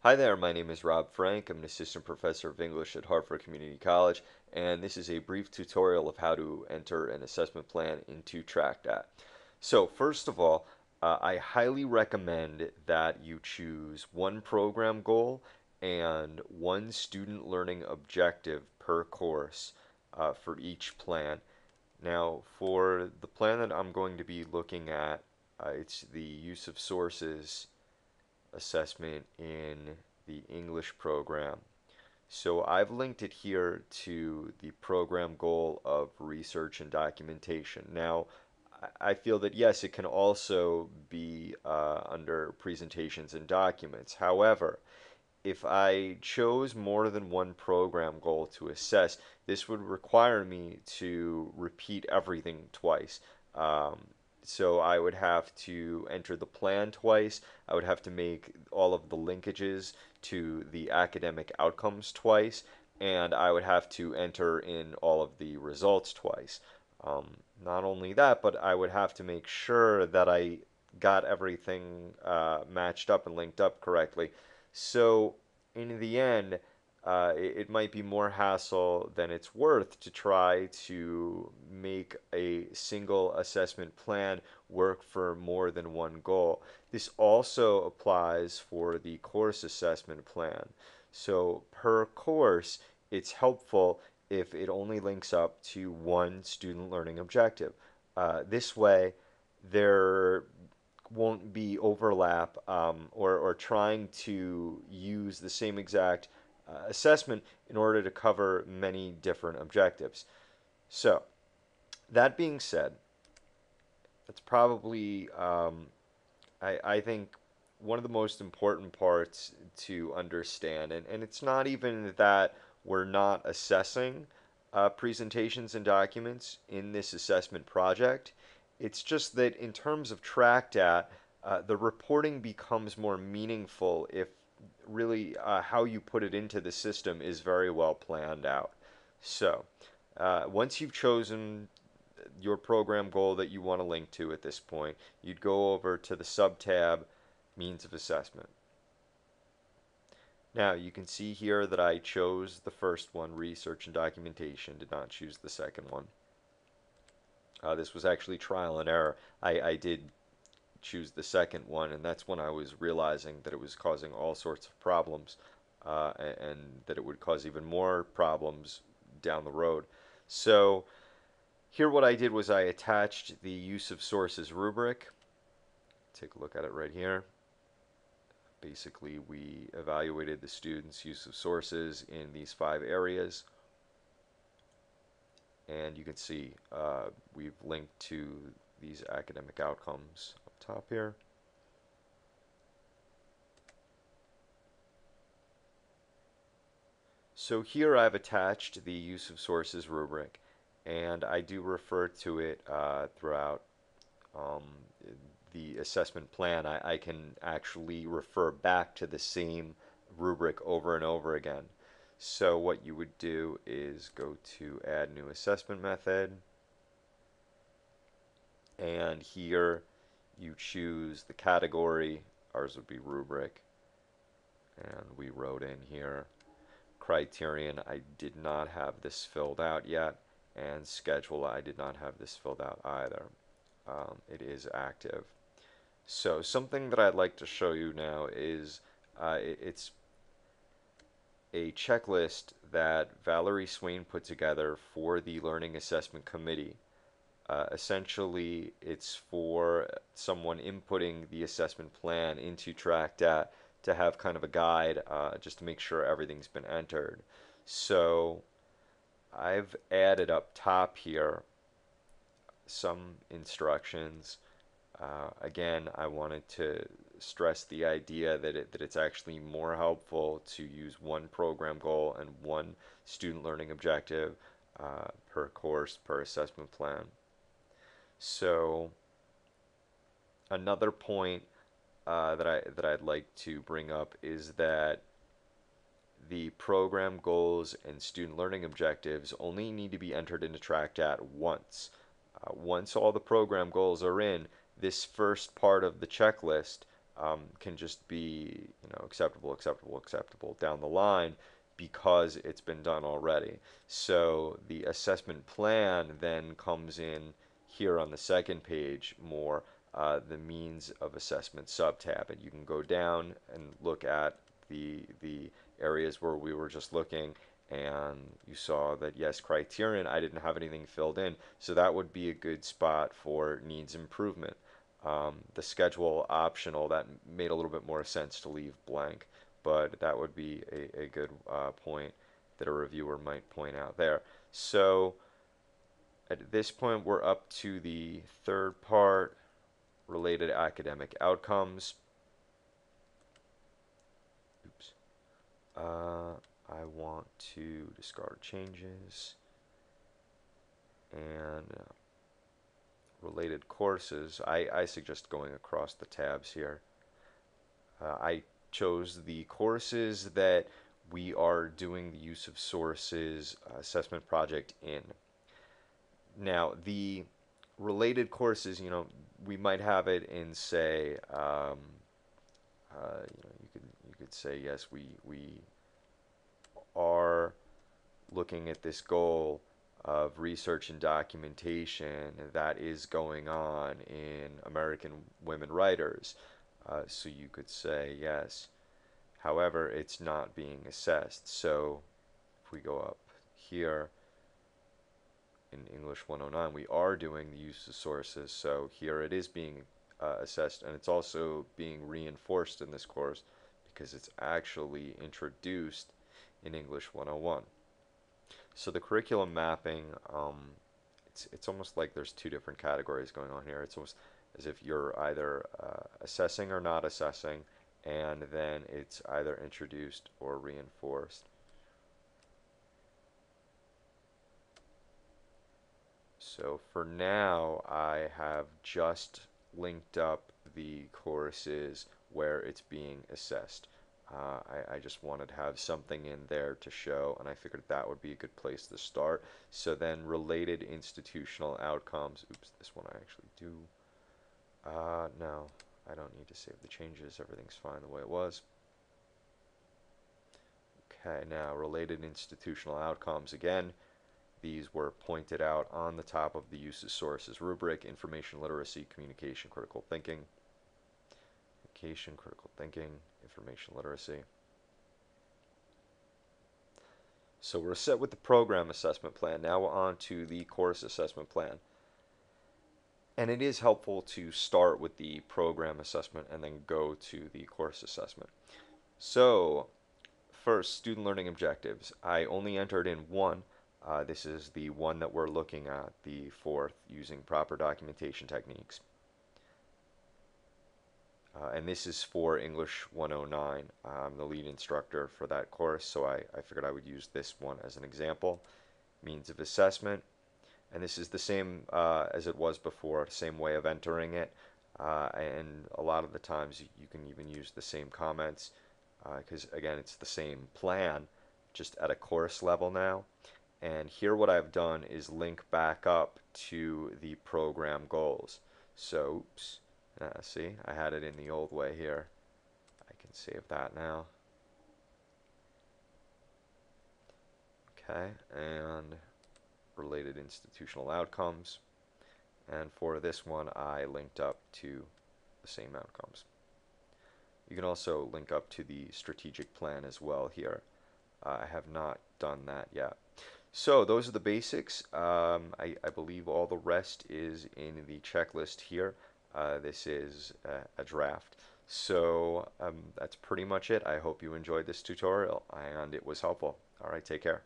Hi there, my name is Rob Frank. I'm an assistant professor of English at Hartford Community College, and this is a brief tutorial of how to enter an assessment plan into TracDat. So, first of all, I highly recommend that you choose one program goal and one student learning objective per course for each plan. Now, for the plan that I'm going to be looking at, it's the use of sources assessment in the English program. So I've linked it here to the program goal of research and documentation. Now, I feel that yes, it can also be under presentations and documents. However, if I chose more than one program goal to assess, this would require me to repeat everything twice. Um, so I would have to enter the plan twice. I would have to make all of the linkages to the academic outcomes twice, and I would have to enter in all of the results twice. Not only that, but I would have to make sure that I got everything matched up and linked up correctly. So in the end, it might be more hassle than it's worth to try to make a single assessment plan work for more than one goal. This also applies for the course assessment plan. So per course, it's helpful if it only links up to one student learning objective. This way, there won't be overlap or trying to use the same exact assessment in order to cover many different objectives. So, that being said, that's probably, I think, one of the most important parts to understand. And it's not even that we're not assessing presentations and documents in this assessment project. It's just that in terms of TracDat, the reporting becomes more meaningful if really how you put it into the system is very well planned out. So, once you've chosen your program goal that you want to link to at this point, you'd go over to the sub-tab Means of Assessment. Now, you can see here that I chose the first one, Research and Documentation, did not choose the second one. This was actually trial and error. I did choose the second one, and that's when I was realizing that it was causing all sorts of problems, and that it would cause even more problems down the road. So here what I did was I attached the use of sources rubric. Take a look at it right here. Basically, we evaluated the students' use of sources in these 5 areas. And you can see we've linked to these academic outcomes up top here. So here I've attached the use of sources rubric, and I do refer to it throughout um, the assessment plan. I can actually refer back to the same rubric over and over again. So what you would do is go to Add New Assessment Method, and here you choose the category. Ours would be rubric, and we wrote in here criterion. I did not have this filled out yet, and schedule. I did not have this filled out either. It is active. So something that I'd like to show you now is it's a checklist that Valerie Swain put together for the Learning Assessment Committee. Essentially, it's for someone inputting the assessment plan into TracDat to have kind of a guide just to make sure everything's been entered. So I've added up top here some instructions. Again, I wanted to stress the idea that it's actually more helpful to use one program goal and one student learning objective per course, per assessment plan. So another point that I'd like to bring up is that the program goals and student learning objectives only need to be entered into TracDat once. Once all the program goals are in, this first part of the checklist can just be, acceptable, acceptable, acceptable down the line because it's been done already. So the assessment plan then comes in here on the second page more, the means of assessment subtab, and you can go down and look at the areas where we were just looking, and you saw that yes, criterion, I didn't have anything filled in, so that would be a good spot for needs improvement. The schedule optional, that made a little bit more sense to leave blank, but that would be a good point that a reviewer might point out there. So at this point, we're up to the third part, related academic outcomes. Oops. I want to discard changes and related courses. I suggest going across the tabs here. I chose the courses that we are doing the use of sources assessment project in. Now, the related courses, we might have it in, say, you could say yes, we are looking at this goal of research and documentation that is going on in American women writers. So you could say yes. However, it's not being assessed. So if we go up here in English 109, we are doing the use of sources. So here it is being assessed, and it's also being reinforced in this course because it's actually introduced in English 101. So the curriculum mapping, it's almost like there's two different categories going on here. It's almost as if you're either assessing or not assessing, and then it's either introduced or reinforced. So for now, I have just linked up the courses where it's being assessed. I just wanted to have something in there to show, and I figured that would be a good place to start. So then related institutional outcomes. Oops, this one I actually do. No, I don't need to save the changes. Everything's fine the way it was. Okay, now related institutional outcomes again. These were pointed out on the top of the uses sources rubric: information literacy, communication, critical thinking. Communication, critical thinking, information literacy. So we're set with the program assessment plan. Now we're on to the course assessment plan. And it is helpful to start with the program assessment and then go to the course assessment. So first, student learning objectives. I only entered in one. This is the one that we're looking at, the fourth, using proper documentation techniques. And this is for English 109. I'm the lead instructor for that course, so I figured I would use this one as an example. Means of assessment. And this is the same as it was before, same way of entering it. And a lot of the times you can even use the same comments because, again, it's the same plan, just at a course level now. And here what I've done is link back up to the program goals. So, oops, see, I had it in the old way here. I can save that now. Okay, and related institutional outcomes. And for this one, I linked up to the same outcomes. You can also link up to the strategic plan as well here. I have not done that yet. So those are the basics. I believe all the rest is in the checklist here. This is a draft. So that's pretty much it. I hope you enjoyed this tutorial and it was helpful. All right, take care.